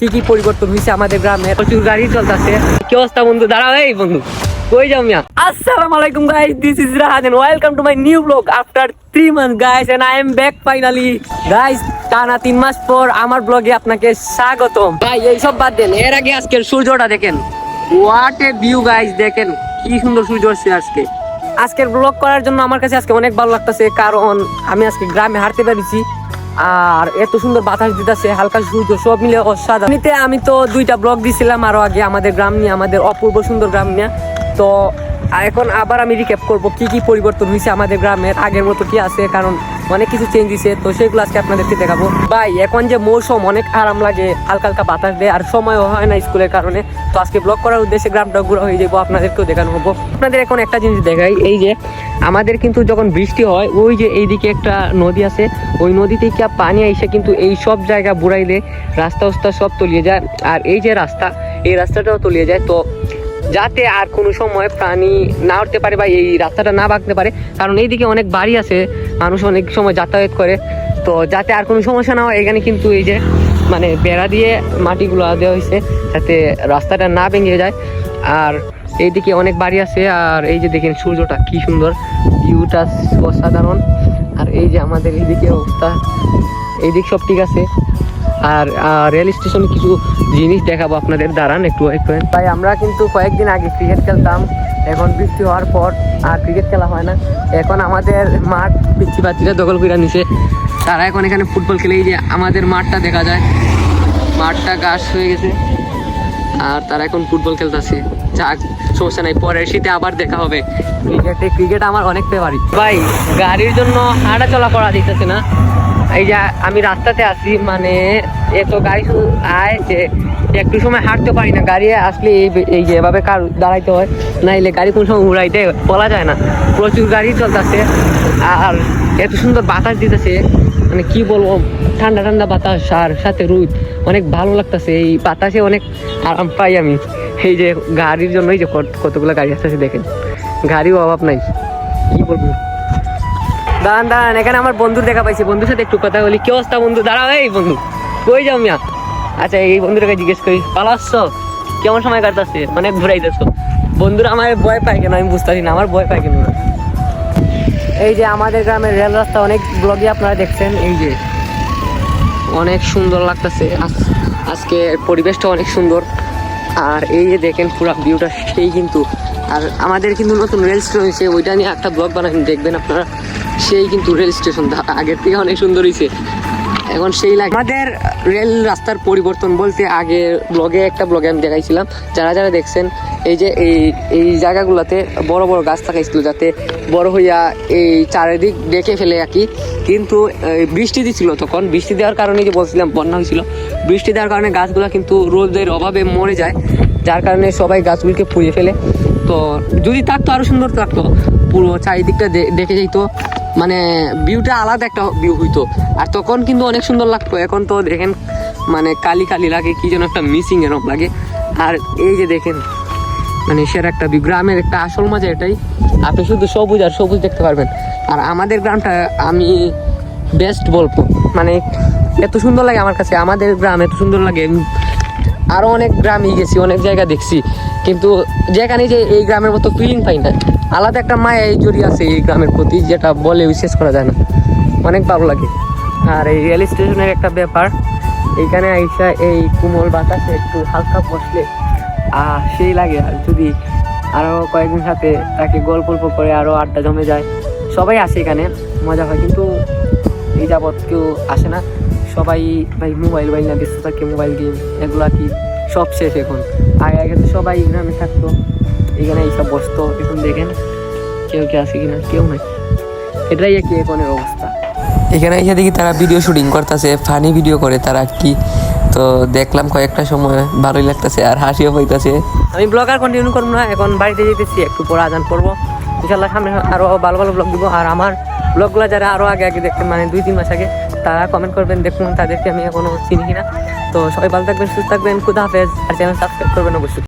কি কি পরিবর্তন হয়েছে আমাদের গ্রামে। প্রচুর গাড়ি চলতেছে। কি অবস্থা বন্ধু? দাঁড়াও এই বন্ধু, কই যাও মিয়া? আসসালামু আলাইকুম guys, this is Rahat and welcome to my new blog after 3 months guys, and I am back finally guys. টানা 3 মাস পর আমার ব্লগে আপনাকে স্বাগতম। ভাই এইসব বাদ দেন, এর আগে আজকের সূর্যটা দেখেন, হোয়াট এ ভিউ গাইস। দেখেন কি সুন্দর সূর্য আসছে আজকে। আজকের ব্লগ করার জন্য আমার কাছে আজকে অনেক ভালো লাগতেছে, কারণ আমি আজকে গ্রামে হাঁটতে পেরেছি আর এত সুন্দর বাতাস দিতেছে, হালকা সূর্য, সব মিলে অসাধারণ। আমি তো 2টা ব্লগ দিছিলাম আরো আগে আমাদের গ্রাম নিয়ে, আমাদের অপূর্ব সুন্দর গ্রাম নিয়ে। তো এখন আবার আমি রিক্যাপ করব কি কি পরিবর্তন হয়েছে আমাদের গ্রামের, আগের মতো কি আছে, কারণ অনেক কিছু চেঞ্জ হয়েছে। তো সেগুলো আজকে আপনাদেরকে দেখাবো। ভাই এখন যে মৌসুম, অনেক আরাম লাগে, হালকা হালকা বাতাস দেয় আর সময়ও হয় না স্কুলের কারণে। তো আজকে ব্লগ করার উদ্দেশ্যে গ্রামটা ঘুরা হয়ে যাবো, আপনাদেরকেও দেখানো হবো। আপনাদের এখন একটা জিনিস দেখাই, এই যে আমাদের কিন্তু যখন বৃষ্টি হয়, ওই যে এইদিকে একটা নদী আছে, ওই নদী থেকে পানি এসে কিন্তু এই সব জায়গা বুড়াইলে রাস্তা উস্তা সব তলিয়ে যায়। আর এই যে রাস্তা, এই রাস্তাটাও তলিয়ে যায়। তো যাতে আর কোনো সময় প্রাণী না উঠতে পারে বা এই রাস্তাটা না ভাঙতে পারে, কারণ এইদিকে অনেক বাড়ি আছে, মানুষ অনেক সময় যাতায়াত করে। তো যাতে আর কোনো সমস্যা না হয়, এখানে কিন্তু এই যে মানে বেড়া দিয়ে মাটিগুলো দেওয়া হয়েছে যাতে রাস্তাটা না ভেঙে যায়। আর এইদিকে অনেক বাড়ি আছে। আর এই যে দেখেন সূর্যটা কি সুন্দর, ভিউটা অসাধারণ। আর এই যে আমাদের এইদিকে অবস্থা, এইদিক সব ঠিক আছে। আর রেল স্টেশনে কিছু জিনিস দেখাবো আপনাদের, দাঁড়ান একটু ওয়েট করেন। তাই আমরা কিন্তু কয়েকদিন আগে ক্রিকেট খেলতাম, এখন বৃষ্টি হওয়ার পর আর ক্রিকেট খেলা হয় না। এখন আমাদের মাঠ পিচ্ছি পাচ্ছিরা দখল করে নিছে, তারা এখন এখানে ফুটবল খেলে। এই যে আমাদের মাঠটা দেখা যায়, মাঠটা ঘাস হয়ে গেছে আর তারা এখন ফুটবল খেলতেছে। যাক, সমস্যা নাই, পরের শীতে আবার দেখা হবে। ক্রিকেট আমার অনেক ফেভারিট। ভাই গাড়ির জন্য হাঁটা চলা করা দিতেছে না। এই যে আমি রাস্তাতে আছি, মানে এত গাড়ি শুধু আয় যে একটু সময় হাঁটতে পারি না। গাড়ি আসলে এই যে এভাবে কার দাঁড়াইতে হয়, নাইলে গাড়ি কোন সময় উড়াইতে বলা যায় না। প্রচুর গাড়ি চলতেছে আর এত সুন্দর বাতাস দিতেছে, মানে কি বলবো, ঠান্ডা ঠান্ডা বাতাস আর সাথে রোদ, অনেক ভালো লাগতেছে। এই বাতাসে অনেক আরাম পাই আমি। এই যে গাড়ির জন্য এই যে কতগুলো গাড়ি আসতেছে, দেখেন গাড়িও অভাব নাই, কি বলবো। দাঁড়ান দাঁড়ান, এখানে আমার বন্ধুর দেখা পাইছি, বন্ধুর সাথে একটু কথা বলি। কি অবস্থা বন্ধু? দাঁড়াও এই বন্ধু, কই যাও মিয়া? আচ্ছা, এই বন্ধুটাকে জিজ্ঞেস করি, পালাচ্ছ? কেমন সময় কাটতেছে? অনেক ঘুরাইতেছো। বন্ধুরা আমার ভয় পায় কেন আমি বুঝতে পারি না, আমার ভয় পায় কেন না। এই যে আমাদের গ্রামের রেল রাস্তা, অনেক ব্লগে আপনারা দেখছেন, এই যে অনেক সুন্দর লাগতেছে। আজকে পরিবেশটা অনেক সুন্দর। আর এই যে দেখেন পুরো ভিউটা সেই কিন্তু। আর আমাদের কিন্তু নতুন রেল স্টেশন হয়েছে, ওইটা নিয়ে একটা ব্লগ বানাবেন, দেখবেন আপনারা। সেই কিন্তু রেল স্টেশন আগের থেকে অনেক সুন্দর হয়েছে, এখন সেই লাগে। আমাদের রেল রাস্তার পরিবর্তন বলতে, আগে একটা ব্লগে আমি দেখাইছিলাম, যারা যারা দেখছেন, এই যে এই জায়গাগুলোতে বড় বড় গাছ থাকাইছিল, যাতে বড় হইয়া এই চারিদিক ডেকে ফেলে আর কি। কিন্তু বৃষ্টি দিচ্ছিল, তখন বৃষ্টি দেওয়ার কারণে যে বলছিলাম বন্যা হয়েছিল, বৃষ্টি দেওয়ার কারণে গাছগুলো কিন্তু রোদের অভাবে মরে যায়, যার কারণে সবাই গাছগুলিকে পুড়িয়ে ফেলে। তো যদি থাকতো আরও সুন্দর থাকতো, পুরো চারিদিকটা দেখে যাইতো, মানে ভিউটা আলাদা একটা ভিউ হইতো। আর তখন কিন্তু অনেক সুন্দর লাগতো। এখন তো দেখেন মানে কালি কালি লাগে, কি যেন একটা মিসিং এরকম লাগে। আর এই যে দেখেন মানে সেরা একটা ভিউ, গ্রামের একটা আসল মজা এটাই। আপনি শুধু সবুজ আর সবুজ দেখতে পারবেন। আর আমাদের গ্রামটা আমি বেস্ট বলবো, মানে এত সুন্দর লাগে আমার কাছে, আমাদের গ্রাম এত সুন্দর লাগে। আরও অনেক গ্রামে গেছি, অনেক জায়গা দেখছি, কিন্তু যেখানে যে এই গ্রামের মতো ফিলিং পাই না। আলাদা একটা মায়া এই জড়িয়ে আছে এই গ্রামের প্রতি, যেটা বলে বিশেষ করা যায় না, অনেক ভালো লাগে। আর এই রেল স্টেশনের একটা ব্যাপার, এইখানে আইসা এই কোমল বাতাসে একটু হালকা বসলে সেই লাগে। আর যদি আরও কয়েকদিন সাথে তাকে গল্প করে আরও আড্ডা জমে যায়, সবাই আসে এখানে, মজা হয়। কিন্তু এই যাবৎ কেউ আসে না, সবাই ভাই মোবাইল না ব্যস্ত থাকে, মোবাইল গেম এগুলো কি সব শেষ এখন। আগে তো সবাই গ্রামে থাকতো, এখানে এইসব বসতো। এখন দেখেন কেউ কে আসে কিনা, কেউ নাই। এটাই কি এখনের অবস্থা। এখানে এসে দেখি তারা ভিডিও শুটিং করতেছে, ফানি ভিডিও করে তারা কি। তো দেখলাম কয়েকটা সময় ভালোই লাগতেছে আর হাসিও পাইতেছে। আমি ব্লগ আর কন্টিনিউ করবো না, এখন বাড়িতে যেতেছি, একটু পরে আজান করবো। ইনশাল্লাহ সামনে আরও ভালো ভালো ব্লগ দিব। আর আমার ব্লগগুলো যারা আরও আগে দেখতেন, মানে 2-3 মাস আগে, তারা কমেন্ট করবেন, দেখুন তাদেরকে আমি এখনো চিনি কিনা। তো সবাই ভালো থাকবেন, সুস্থ থাকবেন, খুদা হাফেজ। আর চ্যানেল সাবস্ক্রাইব করবেন অবশ্যই।